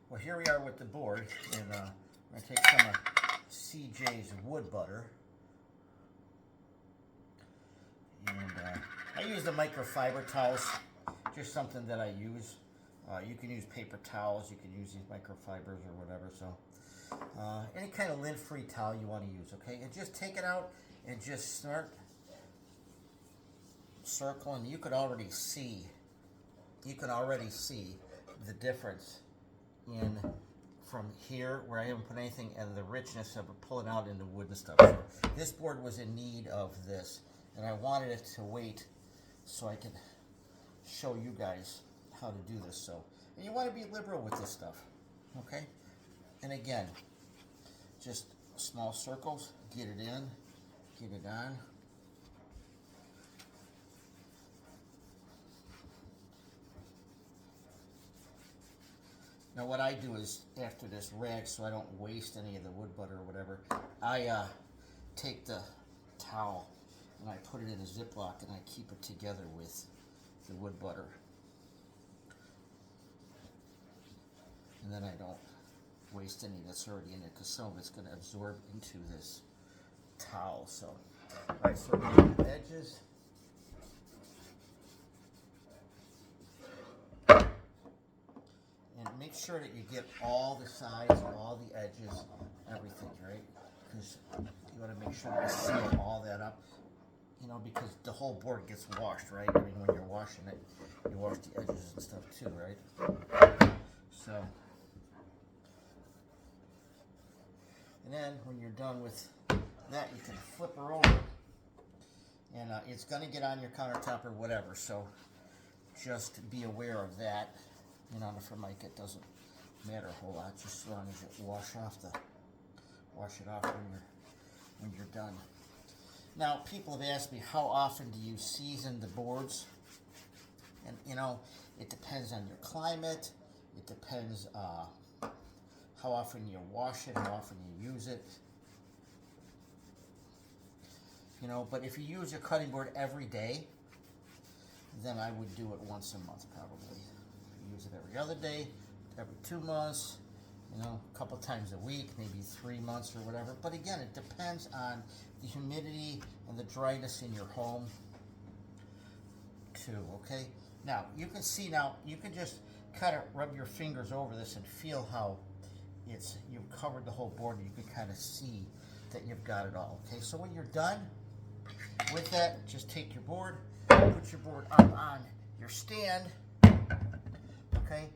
Well, here we are with the board, and I'm going to take some of CJ's wood butter, and I use the microfiber towels, just something that I use. You can use paper towels, you can use these microfibers or whatever, so any kind of lint-free towel you want to use, okay? And just take it out and just start circling. You can already see the difference in from here where I haven't put anything and the richness of it pulling out into wood and stuff. So this board was in need of this, and I wanted it to wait so I could show you guys how to do this. So, and you want to be liberal with this stuff, okay? And again, just small circles, get it in, get it on. Now what I do is, after this rag, so I don't waste any of the wood butter or whatever, I take the towel and I put it in a Ziploc and I keep it together with the wood butter. And then I don't waste any that's already in it, because some of it's going to absorb into this towel. So, all right, so the edges. And make sure that you get all the sides, all the edges, everything, right? Because you want to make sure to seal all that up, you know, because the whole board gets washed, right? I mean, when you're washing it, you wash the edges and stuff too, right? So, and then when you're done with that, you can flip her over, and it's going to get on your countertop or whatever, so just be aware of that. You know, for Mike, it doesn't matter a whole lot, just as long as you wash it off when you're done. Now, people have asked me, how often do you season the boards? And you know, it depends on your climate. It depends how often you wash it, how often you use it. You know, but if you use your cutting board every day, then I would do it once a month probably. Use it every other day, every 2 months, you know, a couple times a week, maybe 3 months or whatever. But again, it depends on the humidity and the dryness in your home too, okay? Now, you can see now, you can just kind of rub your fingers over this and feel how you've covered the whole board, and you can kind of see that you've got it all, okay? So when you're done with that, just take your board, put your board up on your stand, okay,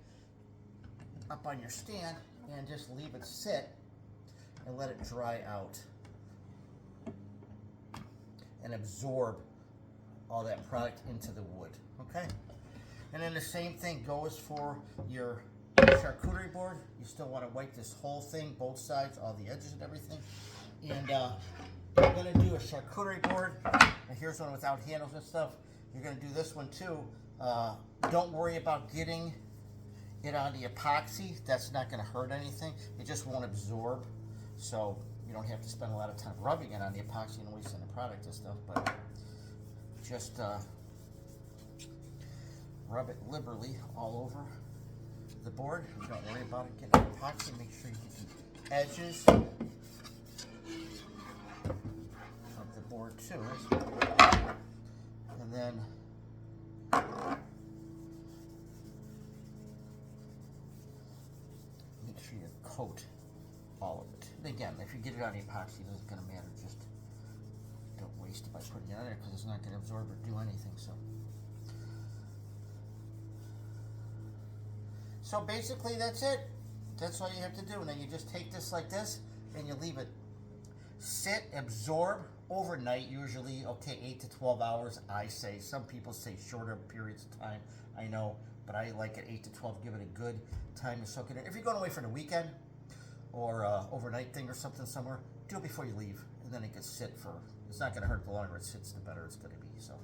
up on your stand, and just leave it sit and let it dry out and absorb all that product into the wood, okay? And then the same thing goes for your charcuterie board. You still want to wipe this whole thing, both sides, all the edges and everything. And you're going to do a charcuterie board, and here's one without handles and stuff. You're going to do this one too. Don't worry about getting it on the epoxy. That's not going to hurt anything. It just won't absorb, so you don't have to spend a lot of time rubbing it on the epoxy and wasting the product and stuff, but just rub it liberally all over the board. Don't worry about it getting epoxy. Make sure you get the edges of the board too. And then make sure you coat all of it. And again, if you get it on the epoxy, it isn't going to matter. Just don't waste it by putting it on there, because it's not going to absorb or do anything. So basically that's it. That's all you have to do. Now you just take this like this and you leave it sit, absorb overnight, usually, okay, 8 to 12 hours, I say. Some people say shorter periods of time, I know, but I like it 8 to 12, give it a good time to soak it in. If you're going away for the weekend or overnight thing or something somewhere, do it before you leave, and then it can sit for, it's not going to hurt. The longer it sits, the better it's going to be, so.